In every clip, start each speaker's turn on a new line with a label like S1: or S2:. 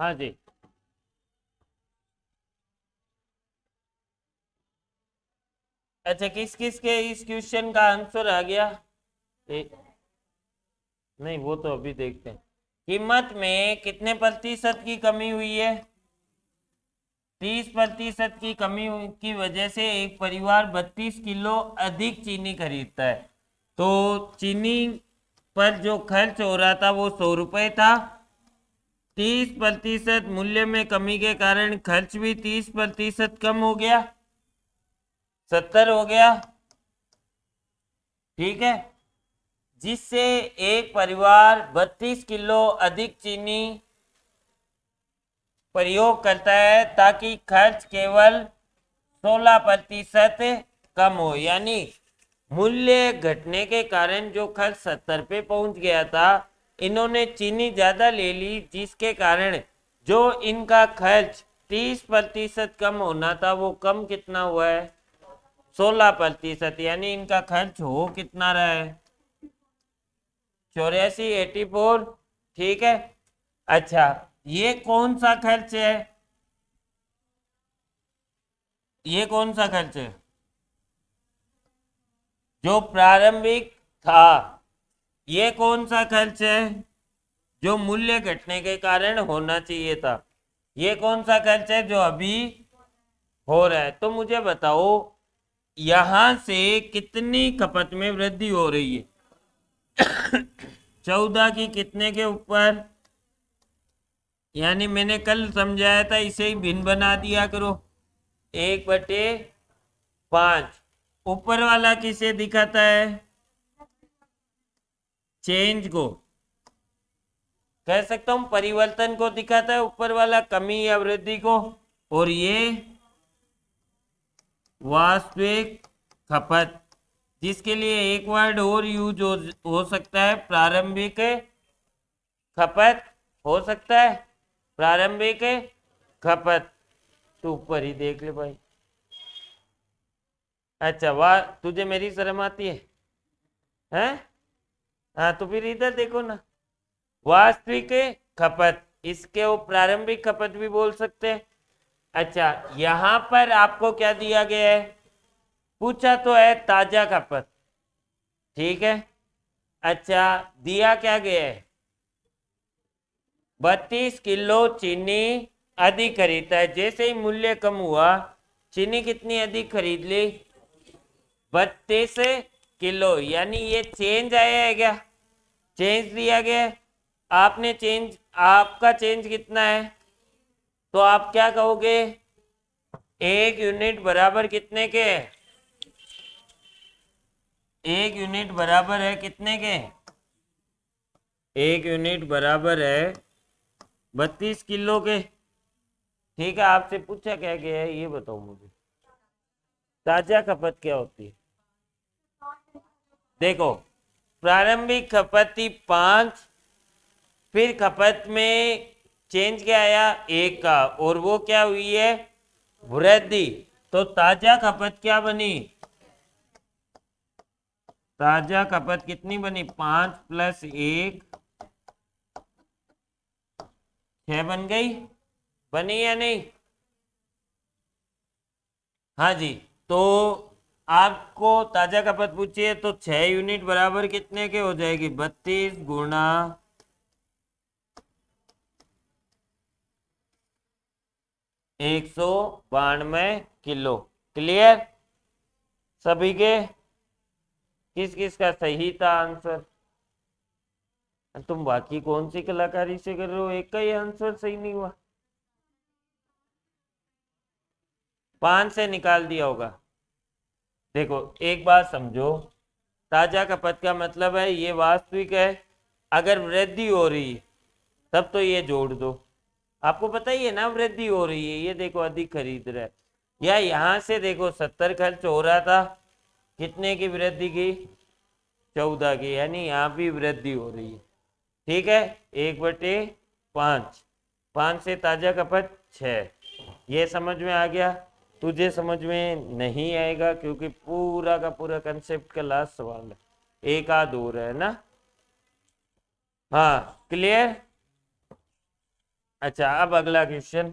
S1: हाँ जी। अच्छा, किस किस के इस क्वेश्चन का आंसर आ गया? ए, नहीं, वो तो अभी देखते हैं। कीमत में कितने प्रतिशत की कमी हुई है? 30% की कमी की वजह से एक परिवार 32 किलो अधिक चीनी खरीदता है। तो चीनी पर जो खर्च हो रहा था वो 100 रुपये था। 30% मूल्य में कमी के कारण खर्च भी 30% कम हो गया, 70 हो गया। ठीक है, जिससे एक परिवार 32 किलो अधिक चीनी प्रयोग करता है ताकि खर्च केवल 16% कम हो। यानी मूल्य घटने के कारण जो खर्च 70 पे पहुंच गया था, इन्होंने चीनी ज्यादा ले ली, जिसके कारण जो इनका खर्च 30% कम होना था वो कम कितना हुआ है? 16%। यानी इनका खर्च हो कितना रहा है? 84। ठीक है। अच्छा, ये कौन सा खर्च है? ये कौन सा खर्च है? जो प्रारंभिक था। ये कौन सा खर्च है? जो मूल्य घटने के कारण होना चाहिए था। ये कौन सा खर्च है? जो अभी हो रहा है। तो मुझे बताओ, यहां से कितनी खपत में वृद्धि हो रही है? 14 की कितने के ऊपर? यानी मैंने कल समझाया था, इसे ही भिन्न बना दिया करो। 1/5। ऊपर वाला किसे दिखाता है? चेंज को, कह सकता हूं परिवर्तन को दिखाता है ऊपर वाला, कमी या वृद्धि को। और ये वास्तविक खपत, जिसके लिए एक वर्ड और यूज हो सकता है, प्रारंभिक खपत हो सकता है। प्रारंभिक खपत। तू ऊपर ही देख ले भाई। अच्छा, वाह, तुझे मेरी शर्म आती है? हैं? हाँ, तो फिर इधर देखो ना। वास्तविक खपत, इसके वो प्रारंभिक खपत भी बोल सकते हैं। अच्छा, यहां पर आपको क्या दिया गया है? पूछा तो है ताजा खपत। ठीक है। अच्छा, दिया क्या गया है? 32 किलो चीनी अधिक खरीदता है। जैसे ही मूल्य कम हुआ, चीनी कितनी अधिक खरीद ली? 32 किलो। यानी ये चेंज आया है क्या? चेंज दिया गया है। आपने चेंज, आपका चेंज कितना है? तो आप क्या कहोगे? 1 यूनिट बराबर कितने के? 1 यूनिट बराबर है कितने के? 1 यूनिट बराबर है 32 किलो के। ठीक है, आपसे पूछा क्या गया है, ये बताओ मुझे। ताजा खपत क्या होती है? देखो, प्रारंभिक खपत थी 5, फिर खपत में चेंज क्या आया? 1 का, और वो क्या हुई है? वृद्धि। तो ताजा खपत क्या बनी? ताजा खपत कितनी बनी? 5 + 1, 6 बन गई। बनी या नहीं? हाँ जी। तो आपको ताजा खपत पूछिए, तो 6 यूनिट बराबर कितने के हो जाएगी? 32 गुणा 192 किलो। क्लियर सभी के? किस किस का सही था आंसर? तुम बाकी कौन सी कलाकारी से कर रहे हो? एक का ही आंसर सही नहीं हुआ। 5 से निकाल दिया होगा। देखो, एक बात समझो, ताजा खपत का मतलब है ये वास्तविक है। अगर वृद्धि हो रही है तब तो ये जोड़ दो। आपको पता ही है ना, वृद्धि हो रही है, ये देखो अधिक खरीद रहा है। या यहां से देखो 70 खर्च हो रहा था, कितने की वृद्धि की? 14 की। यानी यहाँ भी वृद्धि हो रही है। ठीक है, 1/5। 5 से ताजा खपत 6। ये समझ में आ गया? तुझे समझ में नहीं आएगा क्योंकि पूरा का पूरा कंसेप्ट का लास्ट सवाल है, एक आध और है ना। हाँ, क्लियर। अच्छा, अब अगला क्वेश्चन।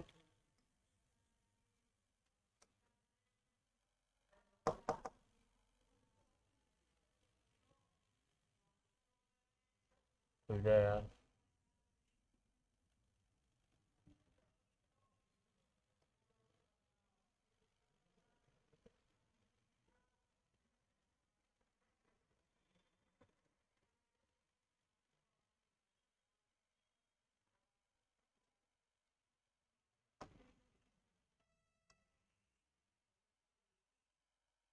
S1: यार,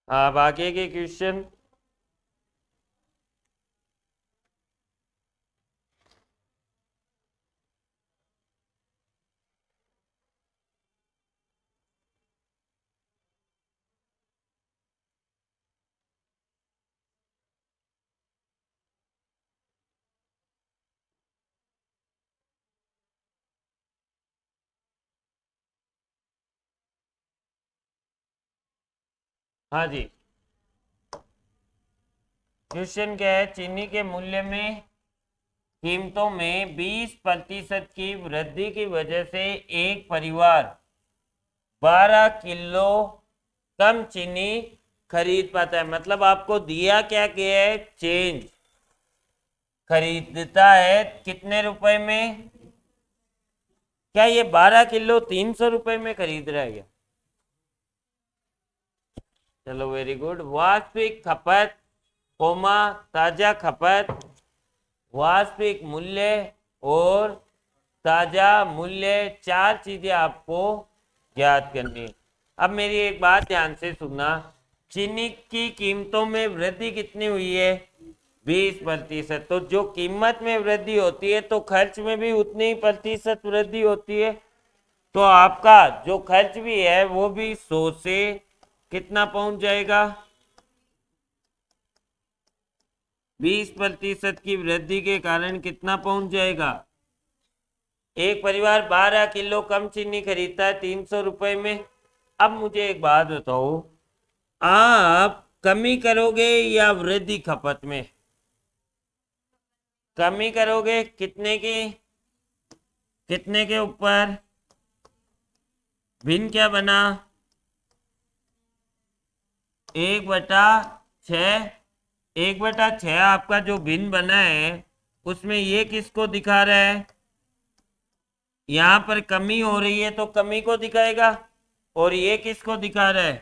S1: अब आगे के क्वेश्चन। हाँ जी, क्वेश्चन क्या है? चीनी के मूल्य में कीमतों में 20% की वृद्धि की वजह से एक परिवार 12 किलो कम चीनी खरीद पाता है। मतलब आपको दिया क्या गया है? चेंज। खरीदता है कितने रुपए में? क्या ये 12 किलो 300 रुपए में खरीद रहा है क्या? चलो, वेरी गुड। वास्तविक खपत कोमा ताजा खपत, वास्तविक मूल्य और ताजा मूल्य, चार चीजें आपको याद करनी है। अब मेरी एक बात ध्यान से सुनना। चीनी की कीमतों में वृद्धि कितनी हुई है? 20%। तो जो कीमत में वृद्धि होती है तो खर्च में भी उतनी ही प्रतिशत वृद्धि होती है। तो आपका जो खर्च भी है वो भी 100 से कितना पहुंच जाएगा? 20% की वृद्धि के कारण कितना पहुंच जाएगा? एक परिवार 12 किलो कम चीनी खरीदता है 300 रुपए में। अब मुझे एक बात बताओ, आप कमी करोगे या वृद्धि खपत में? कमी करोगे कितने की? कितने के ऊपर? भिन्न क्या बना? 1/6। 1/6 आपका जो भिन्न बना है उसमें ये किसको दिखा रहा है? यहाँ पर कमी हो रही है तो कमी को दिखाएगा। और ये किसको दिखा रहा है?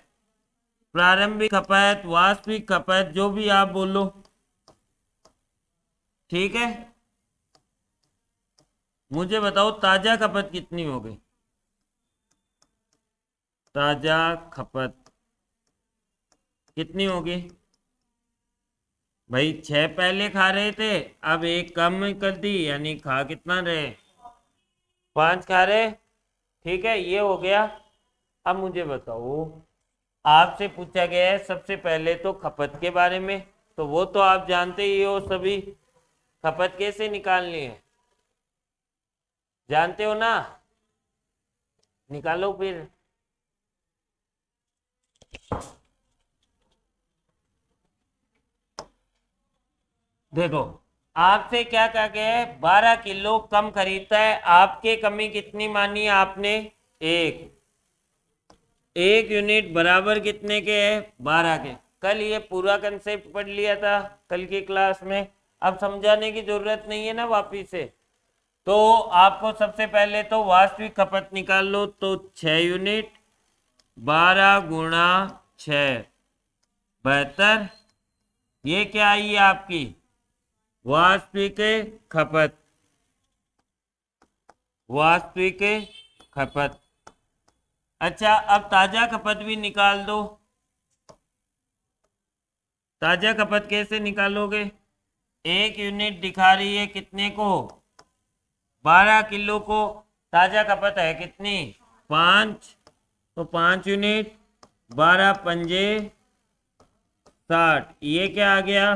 S1: प्रारंभिक खपत, वास्तविक खपत, जो भी आप बोलो। ठीक है, मुझे बताओ ताजा खपत कितनी हो गई? ताजा खपत कितनी होगी? भाई 6 पहले खा रहे थे, अब एक कम कर दी, यानी खा कितना रहे? 5 खा रहे। ठीक है, ये हो गया। अब मुझे बताओ, आपसे पूछा गया है सबसे पहले तो खपत के बारे में। तो वो तो आप जानते ही हो सभी। खपत कैसे निकालनी है? जानते हो ना? निकालो फिर। देखो, आपसे क्या कहा गया है? 12 किलो कम खरीदता है। आपके कमी कितनी मानी है आपने? एक। 1 यूनिट बराबर कितने के है? 12 के। कल ये पूरा कंसेप्ट पढ़ लिया था कल की क्लास में। अब समझाने की जरूरत नहीं है ना वापिस से। तो आपको सबसे पहले तो वास्तविक खपत निकाल लो। तो 6 यूनिट, 12 × 6 72। ये क्या आई है आपकी? वास्तविक खपत। वास्तविक खपत। अच्छा, अब ताजा खपत भी निकाल दो। ताजा खपत कैसे निकालोगे? 1 यूनिट दिखा रही है कितने को? 12 किलो को। ताजा खपत है कितनी? 5। तो 5 यूनिट, 12 × 5 = 60। ये क्या आ गया?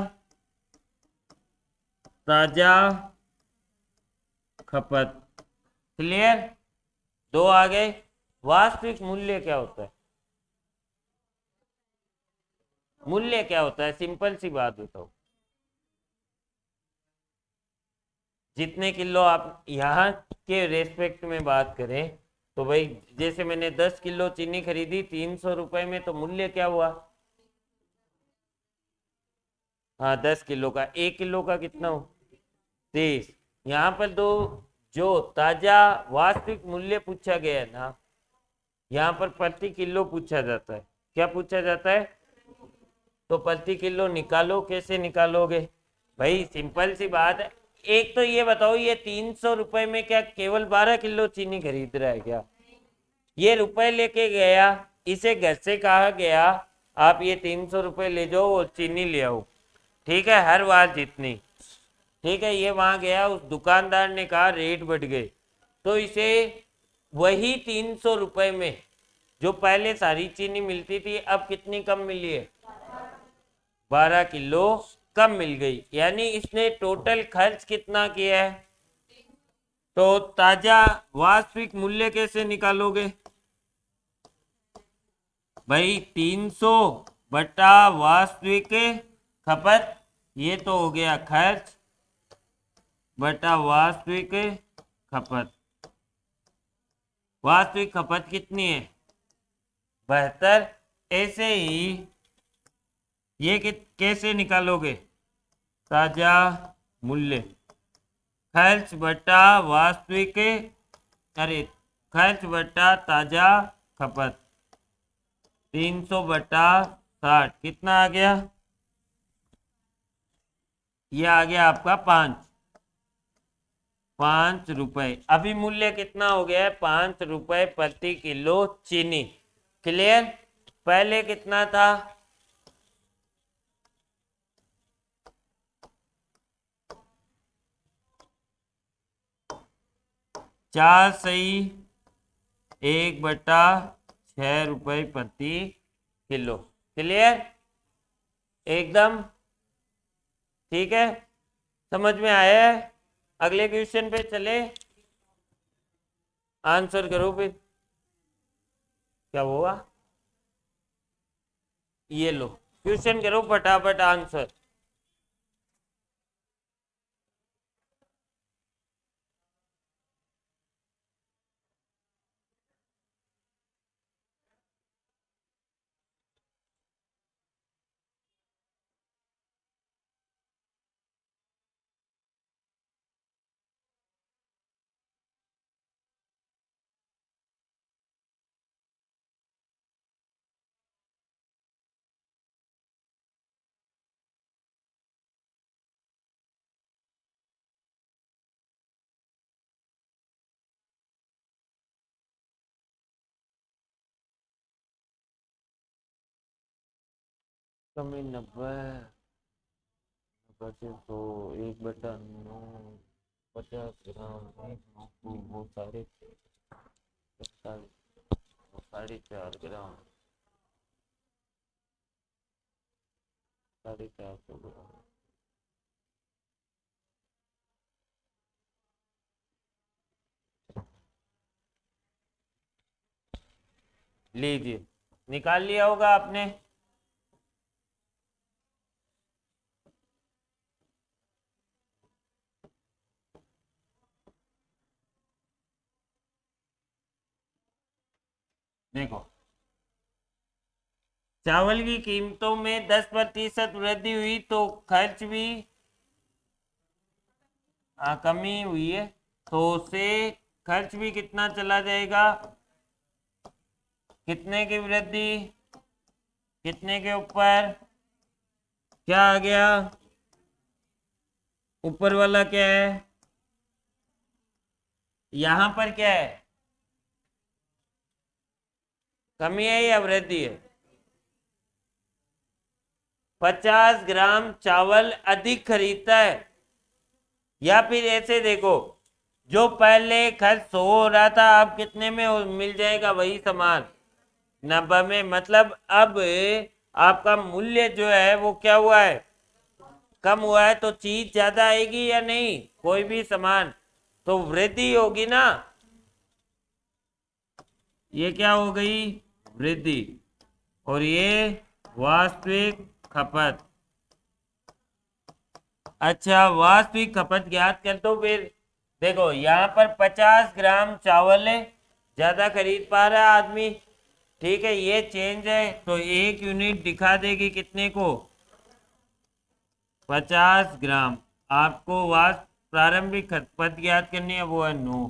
S1: ताजा खपत। क्लियर? दो आ गए। वास्तविक मूल्य क्या होता है? मूल्य क्या होता है? सिंपल सी बात बताओ। जितने किलो आप यहाँ के रेस्पेक्ट में बात करें तो भाई जैसे मैंने 10 किलो चीनी खरीदी 300 रुपए में, तो मूल्य क्या हुआ? हाँ 10 किलो का, 1 किलो का कितना हो? 30। यहाँ पर दो जो ताजा वास्तविक मूल्य पूछा गया है ना, यहाँ पर प्रति किलो पूछा जाता है। क्या पूछा जाता है? तो प्रति किलो निकालो, कैसे निकालोगे भाई? सिंपल सी बात है। एक तो ये बताओ, ये 300 रुपए में क्या केवल 12 किलो चीनी खरीद रहा है क्या? ये रुपए लेके गया, इसे घर से कहा गया आप ये 300 रुपए ले जाओ और चीनी ले आओ, ठीक है, हर बार जितनी, ठीक है। ये वहां गया, उस दुकानदार ने कहा रेट बढ़ गए, तो इसे वही 300 रुपए में जो पहले सारी चीनी मिलती थी, अब कितनी कम मिली है? 12 किलो कम मिल गई। यानी इसने टोटल खर्च कितना किया है? तो ताजा वास्तविक मूल्य कैसे निकालोगे भाई? 300 बटा वास्तविक खपत, ये तो हो गया खर्च, बटा वास्तविक खपत। वास्तविक खपत कितनी है? 72। ऐसे ही ये कैसे निकालोगे? ताजा मूल्य, खर्च बटा वास्तविक, अरे खर्च बटा ताजा खपत, 300 बटा 60 कितना आ गया? ये आ गया आपका 5 रुपए। अभी मूल्य कितना हो गया है? 5 रुपए प्रति किलो चीनी। क्लियर? पहले कितना था? चार सही 1/6 रुपए प्रति किलो। क्लियर? एकदम ठीक है, समझ में आया है? अगले क्वेश्चन पे चले, आंसर करो फिर। क्या हुआ? ये लो क्वेश्चन करो फटाफट आंसर। कमी 90 तो 1/9 50 ग्राम, वो 4.5 ग्राम, 450 ग्राम। लीजिए, निकाल लिया होगा आपने। देखो, चावल की कीमतों में 10% वृद्धि हुई तो खर्च भी कमी हुई है, तो उससे खर्च भी कितना चला जाएगा? कितने की वृद्धि? कितने के ऊपर? क्या आ गया? ऊपर वाला क्या है? यहां पर क्या है? कमी है या वृद्धि है? 50 ग्राम चावल अधिक खरीदता है। या फिर ऐसे देखो, जो पहले खर्च 100 हो रहा था, अब कितने में मिल जाएगा वही सामान? 90 में। मतलब अब आपका मूल्य जो है वो क्या हुआ है? कम हुआ है। तो चीज ज्यादा आएगी या नहीं? कोई भी सामान, तो वृद्धि होगी ना। ये क्या हो गई? वृद्धि। और ये वास्तविक खपत। अच्छा, वास्तविक खपत ज्ञात कर दो फिर। देखो यहाँ पर 50 ग्राम चावल है, ज्यादा खरीद पा रहा है आदमी, ठीक है, ये चेंज है तो 1 यूनिट दिखा देगी कितने को, 50 ग्राम। आपको वास्तव प्रारंभिक खपत ज्ञात करनी है, वो है 9,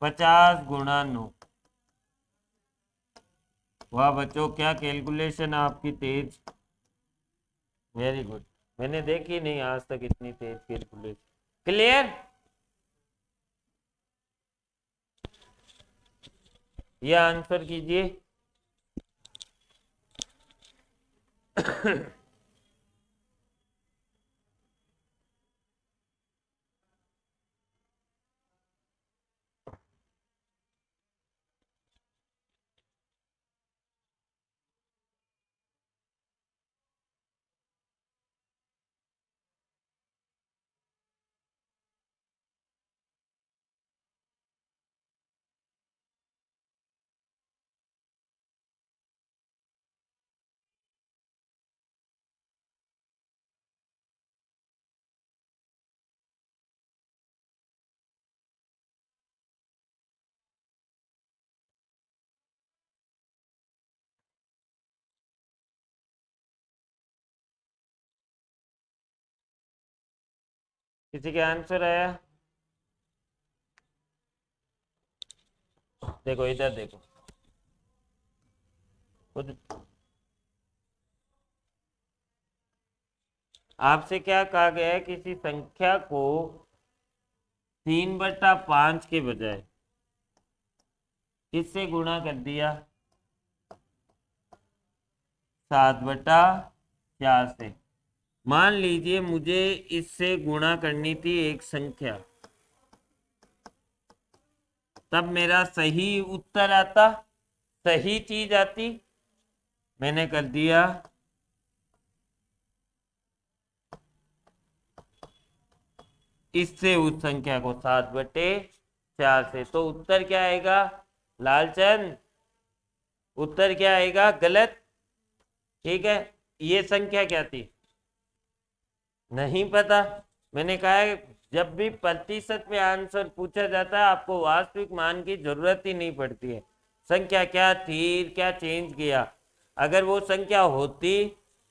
S1: 50 × 9। वाह बच्चों, क्या कैलकुलेशन आपकी तेज, वेरी गुड। मैंने देखी नहीं आज तक इतनी तेज कैलकुलेशन। क्लियर? ये आंसर कीजिए। किसी के आंसर आया? देखो इधर देखो, खुद आपसे क्या कहा गया है, किसी संख्या को 3/5 के बजाय किससे गुणा कर दिया, 7/4 से। मान लीजिए मुझे इससे गुणा करनी थी एक संख्या, तब मेरा सही उत्तर आता, सही चीज आती। मैंने कर दिया इससे उस संख्या को 7/4 से, तो उत्तर क्या आएगा लालचंद, उत्तर क्या आएगा, गलत। ठीक है, ये संख्या क्या थी, नहीं पता। मैंने कहा है जब भी प्रतिशत में आंसर पूछा जाता है आपको वास्तविक मान की जरूरत ही नहीं पड़ती है, संख्या क्या थी, क्या चेंज किया। अगर वो संख्या होती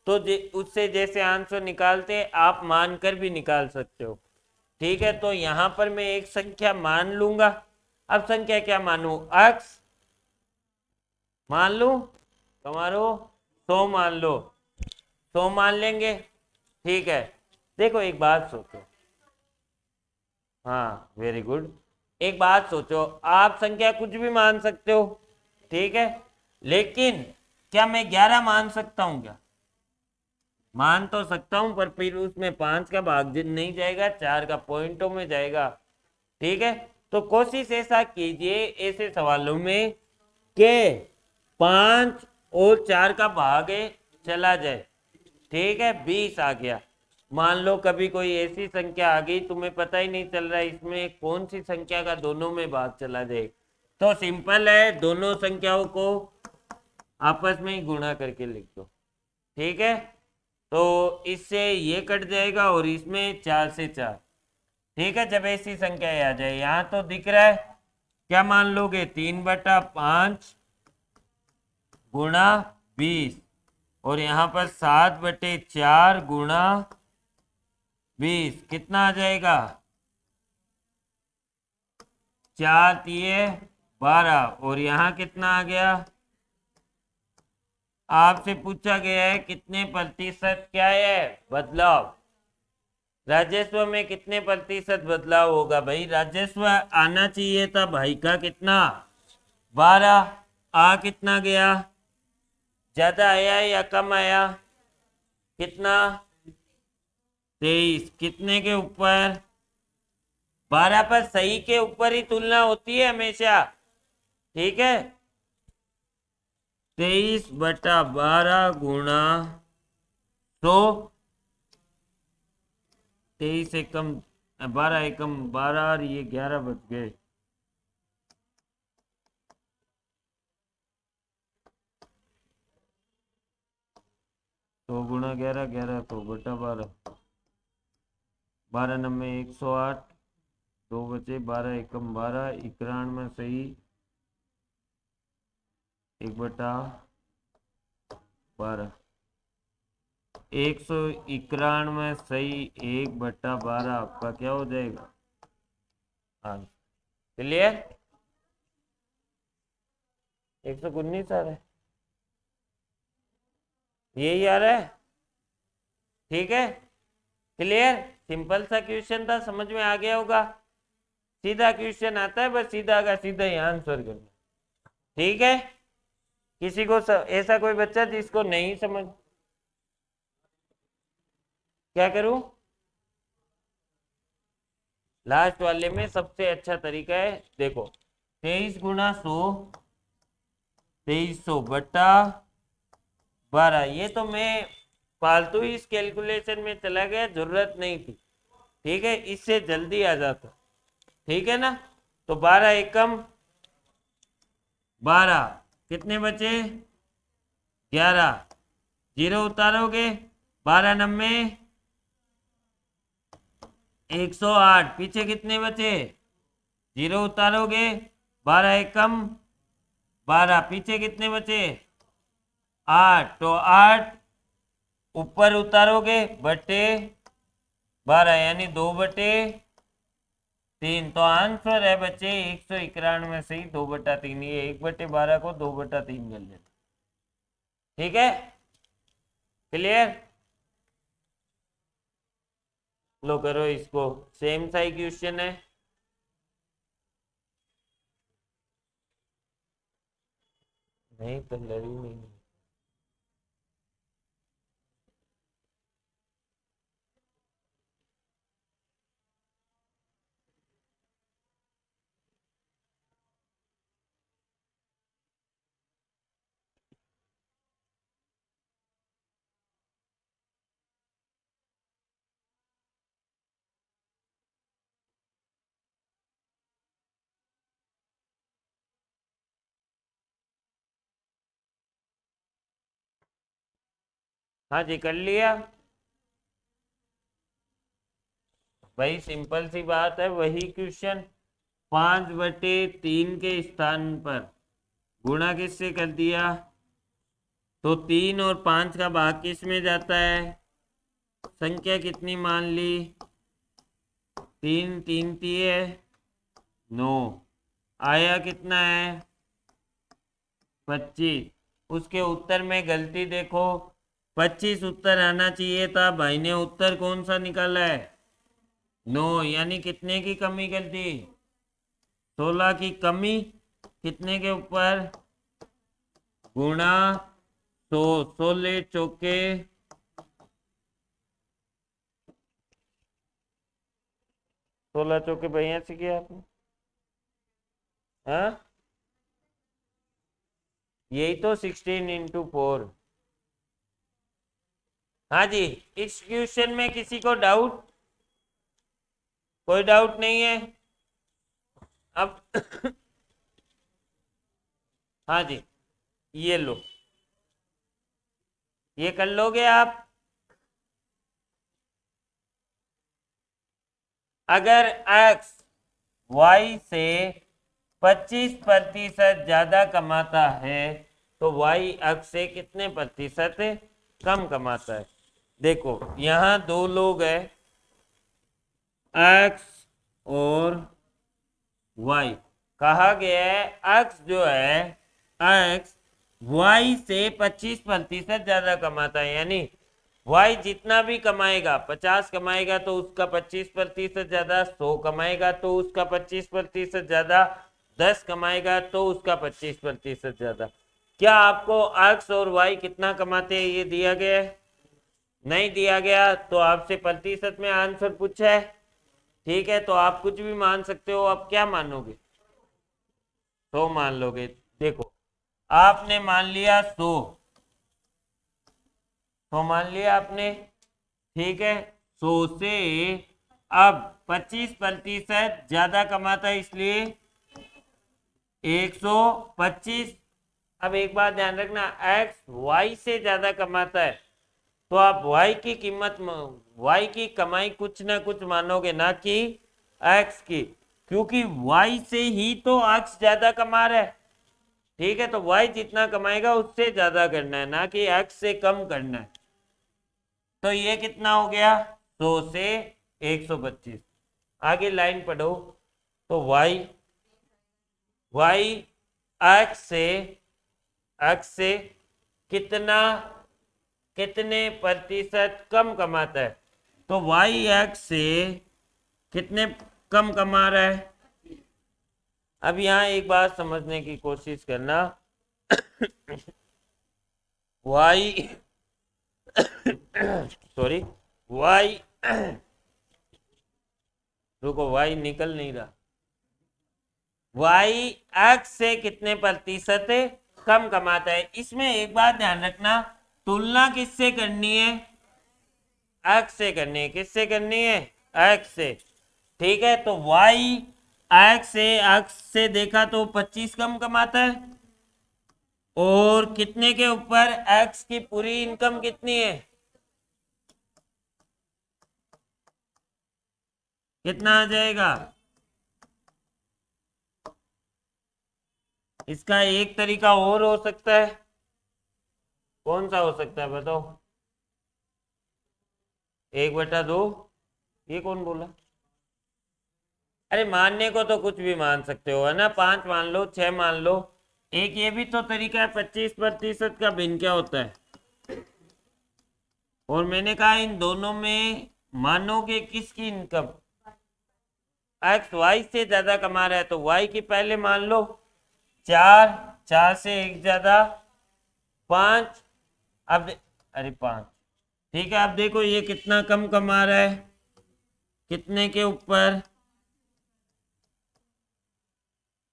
S1: तो उससे जैसे आंसर निकालते आप मान कर भी निकाल सकते हो। ठीक है, तो यहां पर मैं एक संख्या मान लूंगा। अब संख्या क्या मानू, अक्स मान लू, तुम्हारो 100 मान लो, 100 मान लेंगे। ठीक है, देखो एक बात सोचो, हाँ वेरी गुड। एक बात सोचो, आप संख्या कुछ भी मान सकते हो, ठीक है, लेकिन क्या मैं 11 मान सकता हूं क्या, मान तो सकता हूं, पर फिर उसमें 5 का भाग नहीं जाएगा, 4 का पॉइंटों में जाएगा। ठीक है, तो कोशिश ऐसा कीजिए ऐसे सवालों में के 5 और 4 का भाग चला जाए। ठीक है, 20 आ गया। मान लो कभी कोई ऐसी संख्या आ गई तुम्हें पता ही नहीं चल रहा है इसमें कौन सी संख्या का दोनों में भाग चला जाए, तो सिंपल है, दोनों संख्याओं को आपस में ही गुणा करके लिख दो। ठीक है, तो इससे ये कट जाएगा और इसमें 4 से 4। ठीक है, जब ऐसी संख्या आ जाए, यहां तो दिख रहा है, क्या मान लोगे, 3/5 गुणा 20, और यहाँ पर 7/4 गुणा 20, कितना आ जाएगा, 4×3=12, और यहाँ कितना आ गया, आपसे पूछा गया है कितने प्रतिशत क्या है बदलाव, राजस्व में कितने प्रतिशत बदलाव होगा। भाई राजस्व आना चाहिए था भाई का कितना, 12, आ कितना गया, ज्यादा आया या कम आया, कितना, 23, कितने के ऊपर, 12 पर, सही के ऊपर ही तुलना होती है हमेशा। ठीक है, 23/12 गुणा 100, 23 एकम 12 एकम 12 और ये 11 बच गए, तो गुणा 11, 11 तो बटा 12। 12 नंबे 108, 2 बचे, 12 एकम 12, 91 सही 1/12, 191 सही 1/12 आपका क्या हो जाएगा आंसर। क्लियर? 119 आ रहा है, यही आ रहा है, ठीक है। क्लियर? सिंपल सा क्वेश्चन था, समझ में आ गया होगा। सीधा क्वेश्चन आता है, बस सीधा का सीधा ही आंसर करना, ठीक है। किसी को ऐसा कोई बच्चा जिसको नहीं समझ, क्या करूं? लास्ट वाले में सबसे अच्छा तरीका है, देखो 23 × 100, 2300 बटा 12, ये तो मैं फालतू ही इस कैलकुलेशन में चला गया, जरूरत नहीं थी, ठीक है, इससे जल्दी आ जाता, ठीक है ना। तो 12 एकम 12, कितने बचे 11, जीरो उतारोगे, 12 नंबे 108, पीछे कितने बचे, जीरो उतारोगे, 12 एकम 12, पीछे कितने बचे 8, तो 8 ऊपर उतारोगे बटे 12, यानी 2/3, तो आंसर है बच्चे 191 से ही 2/3, ये 1/12 को 2/3 कर लेना, ठीक है। क्लियर? लो करो इसको, सेम सा ही क्वेश्चन है, नहीं तो लड़ी नहीं। हाँ जी, कर लिया भाई, सिंपल सी बात है, वही क्वेश्चन 5/3 के स्थान पर गुणा किससे कर दिया, तो 3 और 5 का भाग किस में जाता है, संख्या कितनी मान ली, 3 3 है 9, आया कितना है 25, उसके उत्तर में गलती देखो, 25 उत्तर आना चाहिए था, भाई ने उत्तर कौन सा निकाला है 9, यानी कितने की कमी कर दी, 16 की कमी, कितने के ऊपर गुणा 100, 16 चौके 16 चौके भैया से किया आपने, हाँ यही तो 16 × 4। हाँ जी, इस क्वेश्चन में किसी को डाउट, कोई डाउट नहीं है अब हाँ जी, ये लो, ये कर लोगे आप। अगर x y से 25% ज्यादा कमाता है तो y x से कितने प्रतिशत कम कमाता है। देखो यहाँ दो लोग हैं, x और y, कहा गया है x जो है x y से 25% ज्यादा कमाता है, यानी y जितना भी कमाएगा, 50 कमाएगा तो उसका 25% ज्यादा, 100 कमाएगा तो उसका 25% ज्यादा, 10 कमाएगा तो उसका 25% ज्यादा। क्या आपको x और y कितना कमाते हैं ये दिया गया है? नहीं दिया गया, तो आपसे प्रतिशत में आंसर पूछा है, ठीक है, तो आप कुछ भी मान सकते हो, आप क्या मानोगे, 100 मान लोगे। देखो आपने मान लिया 100, तो मान लिया आपने, ठीक है, 100 से अब 25% ज्यादा कमाता है इसलिए 125। अब एक बात ध्यान रखना, x y से ज्यादा कमाता है तो आप y की कीमत, y की कमाई कुछ ना कुछ मानोगे, ना कि x की, क्योंकि y से ही तो x ज्यादा कमा रहा है। ठीक है, तो y जितना कमाएगा उससे ज्यादा करना है, ना कि x से कम करना है। तो ये कितना हो गया, 100 से 125। आगे लाइन पढ़ो, तो y x से कितने प्रतिशत कम कमाता है। तो y x से कितने कम कमा रहा है। अब यहाँ एक बात समझने की कोशिश करना, y सॉरी y रुको, y निकल नहीं रहा, y x से कितने प्रतिशत कम कमाता है। इसमें एक बात ध्यान रखना, तुलना किससे करनी है, x से करनी है। किससे करनी है, x से। ठीक है, तो y x से देखा तो 25 कम कमाता है, और कितने के ऊपर, x की पूरी इनकम कितनी है, कितना आ जाएगा। इसका एक तरीका और हो सकता है, कौन सा हो सकता है बताओ, 1/2। ये कौन बोला, अरे मानने को तो कुछ भी मान सकते हो, है ना, 5 मान लो, 6 मान लो। एक ये भी तो तरीका है, 25% का भिन्न क्या होता है। और मैंने कहा इन दोनों में मानोगे किसकी इनकम, एक्स वाई से ज्यादा कमा रहा है, तो वाई की पहले मान लो 4, 4 से 1 ज्यादा 5। अब अरे 5, ठीक है। अब देखो ये कितना कम कमा रहा है, कितने के ऊपर,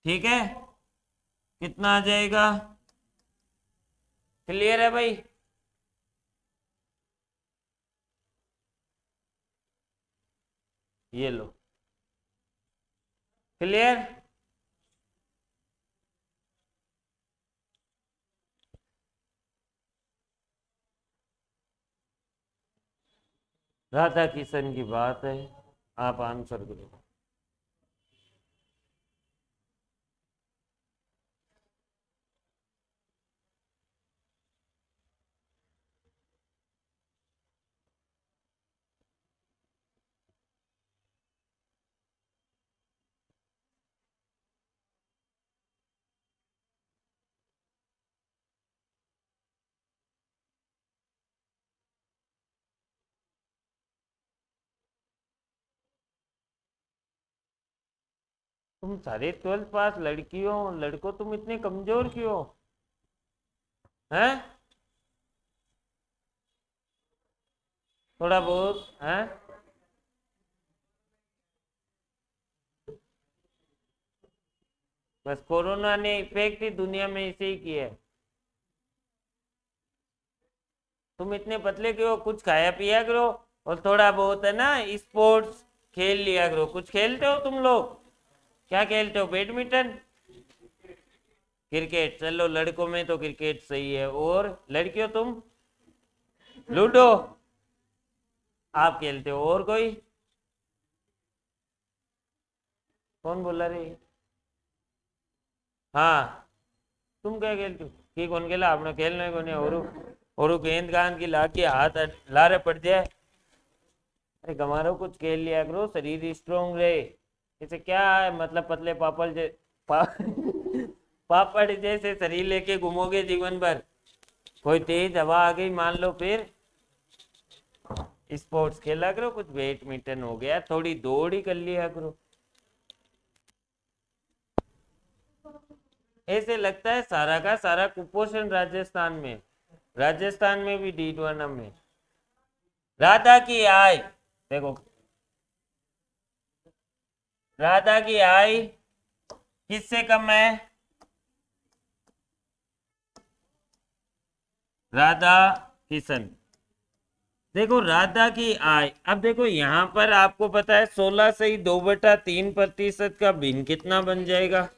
S1: ठीक है, कितना आ जाएगा, क्लियर है भाई। ये लो, क्लियर। राधा किशन की बात है, आप आंसर करो। तुम सारे 12th पास लड़की हो, लड़को तुम इतने कमजोर क्यों हो, हैं, थोड़ा बहुत हैं। बस कोरोना ने इफेक्ट ही दुनिया में इसे ही किया है। तुम इतने पतले क्यों हो, कुछ खाया पिया करो, और थोड़ा बहुत है ना स्पोर्ट्स खेल लिया करो। कुछ खेलते हो तुम लोग, क्या खेलते हो, बैडमिंटन, क्रिकेट, चलो लड़कों में तो क्रिकेट सही है, और लड़कियों तुम लूडो आप खेलते हो, और कोई, कौन बोला रे, हाँ तुम क्या खेलते हो, की कौन खेला आपने, खेलने को नहीं, और गेंद गांद की ला के हाथ लारे पड़ जाए। अरे गंवारो कुछ खेल लिया करो, शरीर स्ट्रोंग रहे। इसे क्या है, मतलब पतले पापड़ जैसे शरीर लेके घूमोगे जीवन भर, कोई तेज हवा आ गई मान लो, फिर स्पोर्ट्स खेला करो, कुछ बैडमिंटन हो गया, थोड़ी दौड़ ही कर लिया करो। ऐसे लगता है सारा का सारा कुपोषण राजस्थान में, राजस्थान में भी डीडवाना में। राधा की आय देखो, राधा की आय किससे कम है, राधा किशन। देखो राधा की आय, अब देखो यहाँ पर आपको पता है 16 से ही 2/3% का भिन्न कितना बन जाएगा,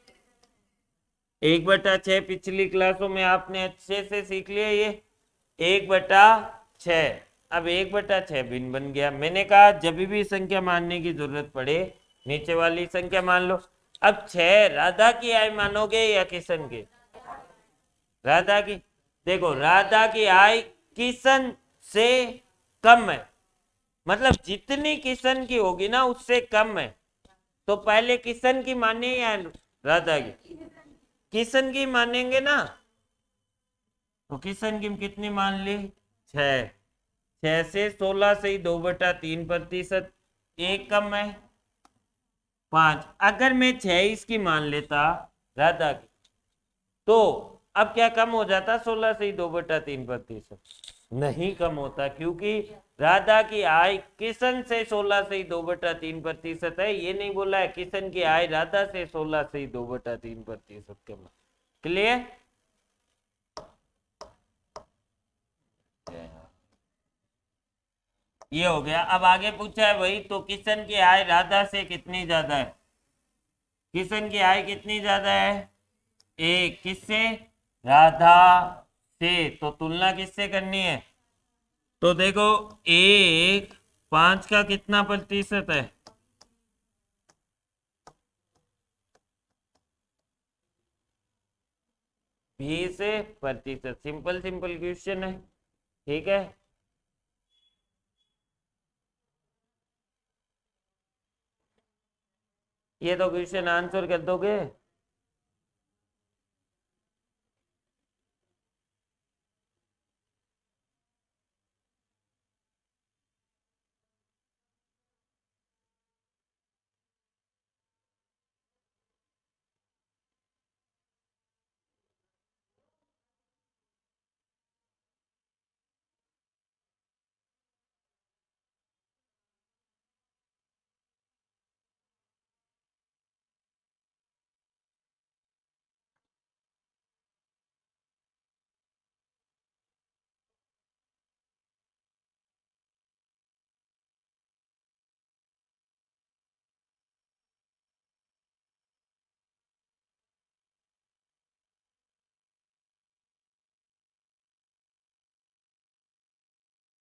S1: 1/6। पिछली क्लासों में आपने अच्छे से सीख लिया ये 1/6। अब 1/6 भिन्न बन गया। मैंने कहा जब भी संख्या मानने की जरूरत पड़े नीचे वाली संख्या मान लो। अब 6 राधा की आय मानोगे या किशन की? राधा की। देखो राधा की आय किशन से कम है, मतलब जितनी किशन की होगी ना उससे कम है, तो पहले किशन की माने या राधा की? किशन की मानेंगे ना, तो किशन की कितनी मान ली? 6। 6 से 16 से ही 2/3%, एक कम है 5। अगर मैं 6 इसकी मान लेता राधा की, तो अब क्या कम हो जाता 16 से ही 2/3%? नहीं कम होता, क्योंकि राधा की आय किशन से 16 से ही 2/3% है। ये नहीं बोला है किशन की आय राधा से 16 से ही 2/3% कम। क्लियर? ये हो गया। अब आगे पूछा है वही, तो किशन की आय राधा से कितनी ज्यादा है? किशन की आय कितनी ज्यादा है? एक। किससे? राधा से। तो तुलना किससे करनी है? तो देखो एक 5 का कितना प्रतिशत है? 20%। सिंपल सिंपल क्वेश्चन है, ठीक है। ये तो क्वेश्चन आंसर कर दोगे।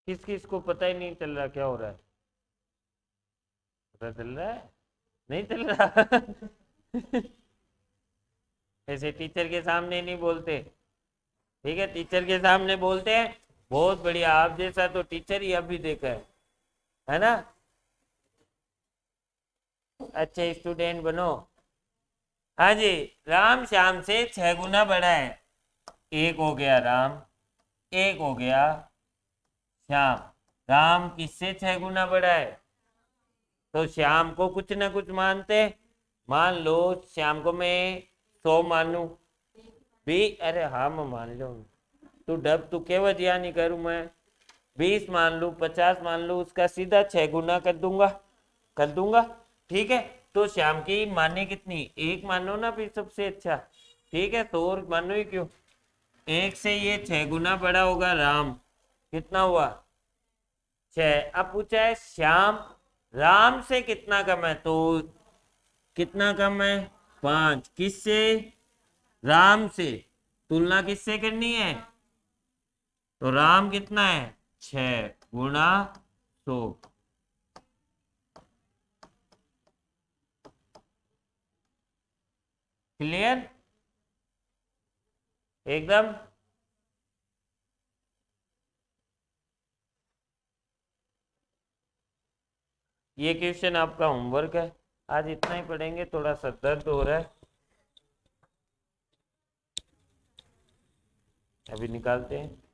S1: किस किस को पता ही नहीं चल रहा क्या हो रहा है? पता चल रहा है? नहीं चल रहा? ऐसे टीचर के सामने नहीं बोलते, ठीक है। टीचर के सामने बोलते हैं। बहुत बढ़िया, आप जैसा तो टीचर ही अभी देखा है ना। अच्छे स्टूडेंट बनो। हाँ जी। राम श्याम से 6 गुना बड़ा है। एक हो गया राम, एक हो गया श्याम। राम किससे 6 गुना बड़ा है? तो श्याम को कुछ ना कुछ मानते। मान लो श्याम को मैं 100 मानू भी, अरे हाँ मैं मान लो, तू डब तू केवल या नहीं करूं मैं। 20 मान लू, 50 मान लू, उसका सीधा 6 गुना कर दूंगा, ठीक है। तो श्याम की माने कितनी? एक मानो ना फिर सबसे अच्छा, ठीक है। तो और मानो ही क्यों, एक से ये 6 गुना बड़ा होगा राम। कितना हुआ? 6। अब पूछा है श्याम राम से कितना कम है, तो कितना कम है? 5। किससे? राम से। तुलना किससे करनी है? तो राम कितना है? 6 गुना 100। क्लियर एकदम? ये क्वेश्चन आपका होमवर्क है। आज इतना ही पढ़ेंगे, थोड़ा सा दर्द हो रहा है, अभी निकालते हैं।